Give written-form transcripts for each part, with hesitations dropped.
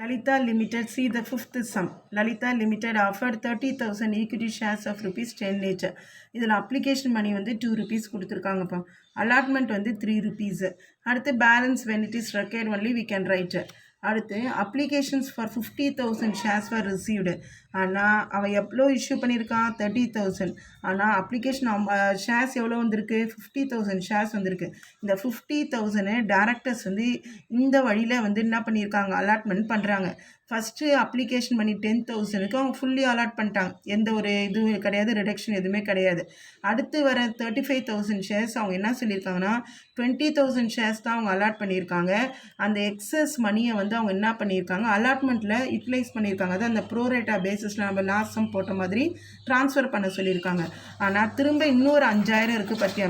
Lalita Limited, see the fifth sum. Lalita Limited offered 30,000 equity shares of rupees 10 each. இதில் application money வந்து 2 rupees கொடுத்துருக்காங்கப்பா. Allotment வந்து 3 rupees. அடுத்து balance when it is required only we can write. அடுத்து applications for 50,000 shares for received. ஆனால் அவன் எவ்வளோ issue பண்ணியிருக்கான் 30,000. ஆனால் அப்ளிகேஷன் ஷேர்ஸ் எவ்வளோ வந்திருக்கு 50,000 ஷேர்ஸ் வந்திருக்கு. இந்த 50,000 டேரக்டர்ஸ் வந்து இந்த வழியில் வந்து என்ன பண்ணியிருக்காங்க அலாட்மெண்ட் பண்ணுறாங்க. ஃபஸ்ட்டு அப்ளிகேஷன் பண்ணி 10,000க்கு அவங்க ஃபுல்லி அலாட் பண்ணிட்டாங்க. எந்த ஒரு இதுவும் கிடையாது, ரிடக்ஷன் எதுவுமே கிடையாது. அடுத்து வர 35,000 ஷேர்ஸ் அவங்க என்ன சொல்லியிருக்காங்கன்னா 20,000 ஷேர்ஸ் தான் அவங்க அலாட் பண்ணியிருக்காங்க. அந்த எக்ஸஸ் மணியை வந்து அவங்க என்ன பண்ணியிருக்காங்க அலாட்மெண்ட்டில் யூட்டிலைஸ் பண்ணியிருக்காங்க. அதான் அந்த ப்ரோரேட்டா பேசிஸில் நம்ம லாஸ்ட் சம் போட்ட மாதிரி ட்ரான்ஸ்ஃபர் பண்ண சொல்லியிருக்காங்க. ஆனால் திரும்ப இன்னொரு 5,000 இருக்குது பற்றியா.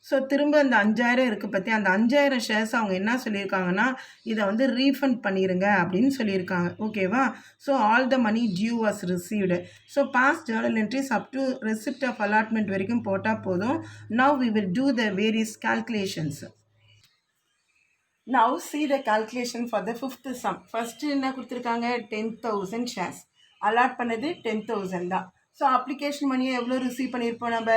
ஸோ திரும்ப அந்த 5,000 இருக்குது பற்றி அந்த 5,000 ஷேர்ஸ் அவங்க என்ன சொல்லியிருக்காங்கன்னா இதை வந்து ரீஃபண்ட் பண்ணிடுங்க அப்படின்னு சொல்லியிருக்காங்க. ஓகேவா. So all the money due was received. So pass journal entries up to receipt of allotment வரைக்கும் போட்டால் போதும். Now we will do the various calculations. Now see the calculation for the fifth sum. First என்ன கொடுத்துருக்காங்க 10,000 shares allot பண்ணது 10,000 தான். So application மணியை எவ்வளோ receive பண்ணியிருப்போம் நம்ம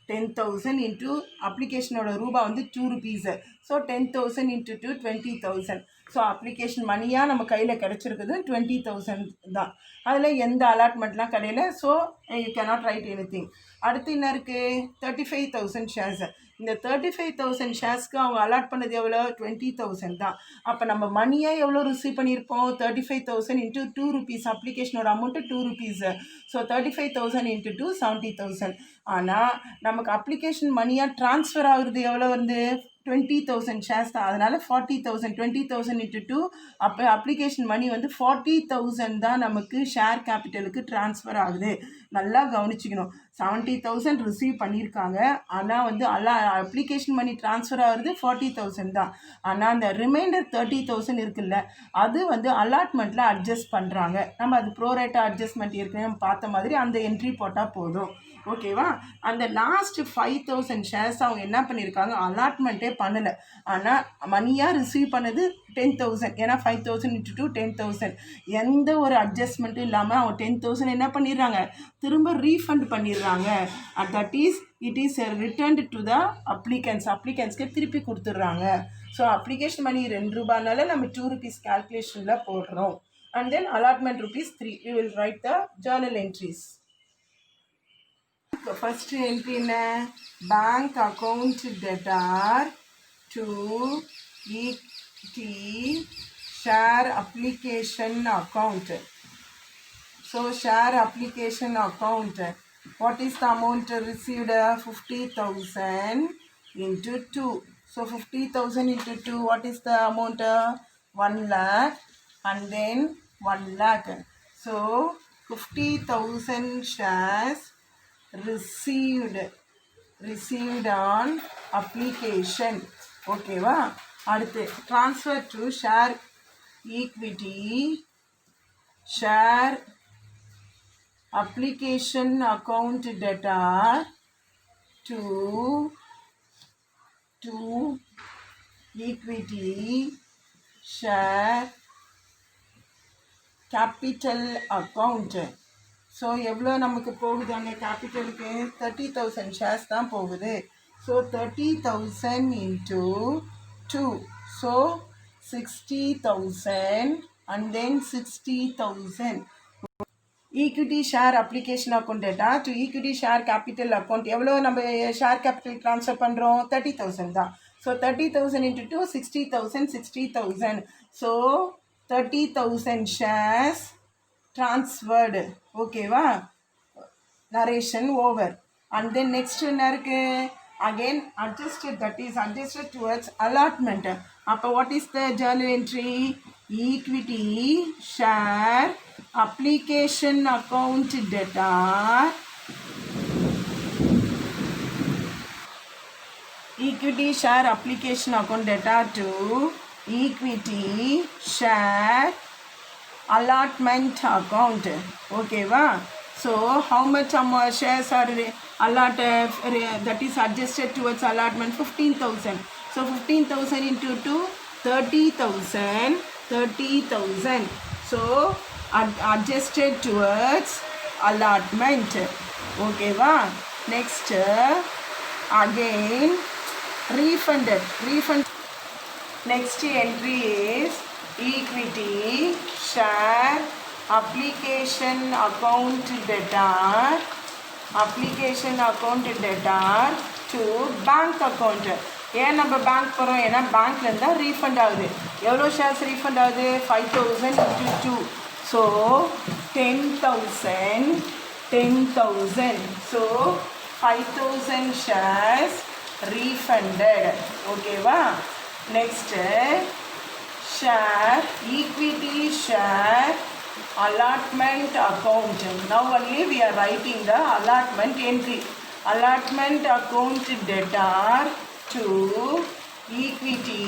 10,000 இன்ட்டு அப்ளிகேஷனோட ரூபா வந்து 2 rupees. So 10,000 into 2 20,000. So application மணியாக நம்ம கையில் கிடச்சிருக்குது 20,000 தான். அதில் எந்த அலாட்மெண்ட்லாம் கிடையாது. So you cannot right any thing. அடுத்து என்ன இருக்குது 35,000 ஷேர்ஸ். இந்த 35,000 ஷேர்ஸ்க்கு அவங்க அலாட் பண்ணது எவ்வளோ 20,000 தான். அப்போ நம்ம மணியாக எவ்வளோ ரிசீவ் பண்ணியிருப்போம் 35,000 இன்ட்டு 2 rupees. அப்ளிகேஷனோட அமௌண்ட்டு 2 rupees. So 35,000 into 2 70,000. ஆனால் நமக்கு அப்ளிகேஷன் மணியாக ட்ரான்ஸ்ஃபர் ஆகுறது எவ்வளோ வந்து 20,000 ஷேர்ஸ் தான். அதனால் 40,000 20,000 இன்ட்டு 2 அப்போ அப்ளிகேஷன் மணி வந்து 40,000 தான் நமக்கு ஷேர் கேபிட்டலுக்கு ட்ரான்ஸ்ஃபர் ஆகுது. நல்லா கவனிச்சிக்கணும். 70,000 ரிசீவ் பண்ணியிருக்காங்க. ஆனால் வந்து அப்ளிகேஷன் மணி ட்ரான்ஸ்ஃபர் ஆகுறது 40,000 தான். ஆனால் அந்த ரிமைண்டர் 30,000 இருக்குல்ல அது வந்து அலாட்மெண்ட்டில் அட்ஜஸ்ட் பண்ணுறாங்க. நம்ம அது ப்ரோரேட்டா அட்ஜஸ்ட்மெண்ட் ஏற்கனவே பார்த்த மாதிரி அந்த என்ட்ரி போட்டால் போதும். ஓகேவா. அந்த லாஸ்ட் 5,000 ஷேர்ஸ் அவங்க என்ன பண்ணியிருக்காங்க அலாட்மெண்ட்டே பண்ணலை. ஆனால் மணியாக ரிசீவ் பண்ணது 10,000. ஏன்னா 5,000 இன்ட்டு 2 10,000. எந்த ஒரு அட்ஜஸ்ட்மெண்ட்டும் இல்லாமல் அவங்க 10,000 என்ன பண்ணிடுறாங்க திரும்ப ரீஃபண்ட் பண்ணிடுறாங்க. That is it is returned to the அப்ளிகன்ஸ்க்கு திருப்பி கொடுத்துட்றாங்க. ஸோ அப்ளிகேஷன் மணி 2 ரூபாய்னால நம்ம 2 rupees கால்குலேஷனில் போடுறோம். And then allotment ₹3. We will write the journal entries. First entry என்ன bank account debtor to equity share application account. So share application account what is the amount received 50,000 into 2. So 50,000 into 2 what is the amount 1 lakh and then 1 lakh. So 50,000 shares received on application. ஓகேவா. அடுத்து transfer to share equity share application account data to equity share capital account. So எவ்வளோ நமக்கு போகுது அங்கே கேபிட்டலுக்கு 30,000 shares தான் போகுது. So 30,000 into 2. So 60,000 and then 60,000. Equity share application account data to equity share capital account. எவ்வளோ நம்ம ஷேர் கேபிட்டல் ட்ரான்ஸ்ஃபர் பண்ணுறோம் 30,000 தான். So 30,000 into 2 60,000. So 30,000 shares transferred. ஓகேவா. Narration over. And then next என்ன இருக்குது again adjusted that is adjusted towards allotment. அப்போ what is the journal entry equity share application account data equity share application account data to equity share allotment account. Okay va. So how much shares are allotted that is adjusted towards allotment 15,000. So 15,000 into 2 30,000 30,000. So adjusted towards allotment. Okay va? Next again refunded. Next entry is equity share application account debtor to bank account. ஏன் நம்ம bank போகிறோம்? ஏன்னா பேங்க்லேருந்து தான் refund ஆகுது. எவ்வளோ shares refund ஆகுது? 5,000 into 2. So 10,000. So 5,000 shares refunded. ஓகேவா? Next share equity share allotment account. Now only we are writing the allotment entry. Allotment account debtor to equity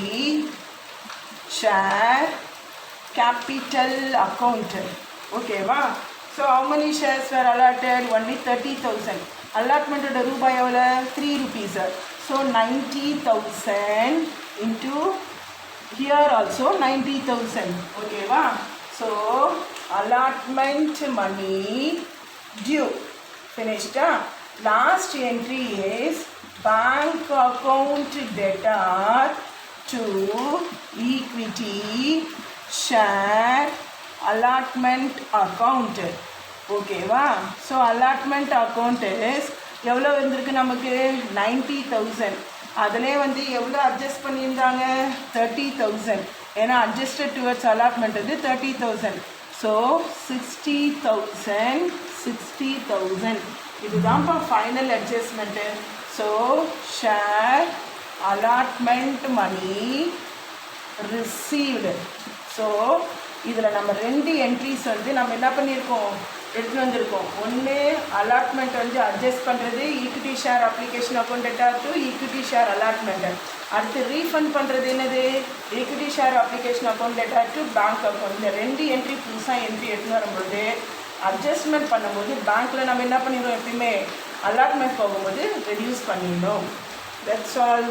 share capital account. Okay va? So how many shares were allotted? Only 30,000. Allotment of ரூபாய் எவ்வளோ? 3 rupees. So 90,000 into here also 90,000. Okay va? So allotment money due. Finished. Last entry is bank account debtor to equity share allotment account. Okay va? So allotment account is எவ்வளோ வந்திருக்கு நமக்கு? 90,000. அதிலே வந்து எவ்வளோ adjust பண்ணியிருந்தாங்க? 30,000. ஏன்னா அட்ஜஸ்டட் டுவர்ட்ஸ் அலாட்மெண்ட் வந்து 30,000. So 60,000 இதுதான்ப்பா final adjustment. So share allotment money received. So இதில் நம்ம 2 என்ட்ரிஸ் வந்து நம்ம என்ன பண்ணியிருக்கோம்? எடுத்துகிட்டு வந்திருக்கோம். ஒன்று அலாட்மெண்ட் வந்து அட்ஜஸ்ட் பண்ணுறது equity share application account debtor to equity share allotment. அடுத்து ரீஃபண்ட் பண்ணுறது என்னது? Equity share application account debtor to bank account. இந்த 2 என்ட்ரி புதுசாக என்ட்ரி எடுத்துன்னு வரும்போது அட்ஜஸ்ட்மெண்ட் பண்ணும்போது பேங்க்கில் நம்ம என்ன பண்ணிடுவோம்? எப்பயுமே அலாட்மெண்ட் போகும்போது ரெடியூஸ் பண்ணிடணும். That's all.